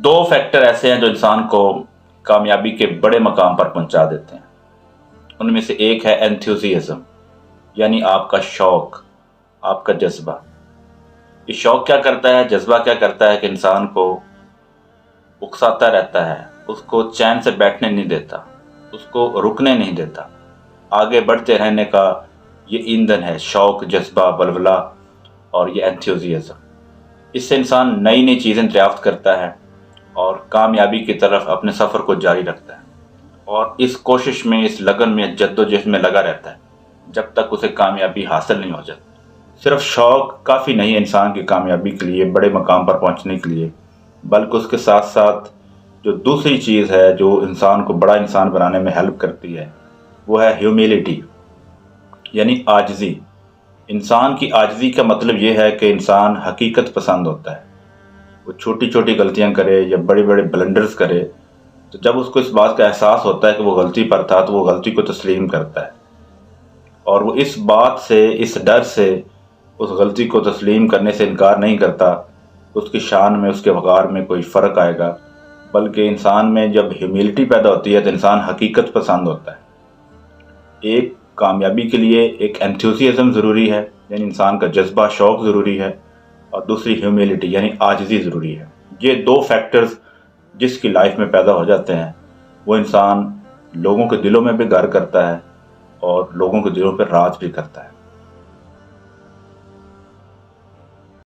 دو factor ایسے ہیں جو انسان کو کامیابی کے بڑے مقام پر پہنچا دیتے ہیں۔ ان میں سے ایک ہے انتھوزیزم، یعنی آپ کا شوق، آپ کا جذبہ۔ یہ شوق کیا کرتا ہے، جذبہ کیا کرتا ہے کہ انسان کو اکساتا رہتا ہے، اس کو چین سے بیٹھنے نہیں دیتا، اس کو رکنے نہیں دیتا، آگے بڑھتے رہنے کا یہ ایندھن ہے، شوق، جذبہ، ولولہ اور یہ انتھوزیزم۔ اس سے انسان نئی نئی چیزیں دریافت کرتا ہے اور کامیابی کی طرف اپنے سفر کو جاری رکھتا ہے، اور اس کوشش میں، اس لگن میں، جد و جہد میں لگا رہتا ہے جب تک اسے کامیابی حاصل نہیں ہو جاتی۔ صرف شوق کافی نہیں ہے انسان کی کامیابی کے لیے، بڑے مقام پر پہنچنے کے لیے، بلکہ اس کے ساتھ ساتھ جو دوسری چیز ہے جو انسان کو بڑا انسان بنانے میں ہیلپ کرتی ہے، وہ ہے ہیومیلٹی، یعنی عاجزی۔ انسان کی عاجزی کا مطلب یہ ہے کہ انسان حقیقت پسند ہوتا ہے۔ وہ چھوٹی چھوٹی غلطیاں کرے یا بڑے بڑے بلنڈرز کرے، تو جب اس کو اس بات کا احساس ہوتا ہے کہ وہ غلطی پر تھا، تو وہ غلطی کو تسلیم کرتا ہے، اور وہ اس بات سے، اس ڈر سے اس غلطی کو تسلیم کرنے سے انکار نہیں کرتا اس کی شان میں، اس کے وقار میں کوئی فرق آئے گا، بلکہ انسان میں جب ہیومیلٹی پیدا ہوتی ہے تو انسان حقیقت پسند ہوتا ہے۔ ایک کامیابی کے لیے ایک انتھوزیزم ضروری ہے، یعنی انسان کا جذبہ، شوق ضروری ہے، اور دوسری ہیومیلٹی یعنی عاجزی ضروری ہے۔ یہ دو فیکٹرز جس کی لائف میں پیدا ہو جاتے ہیں، وہ انسان لوگوں کے دلوں میں بھی گھر کرتا ہے اور لوگوں کے دلوں پہ راج بھی کرتا ہے۔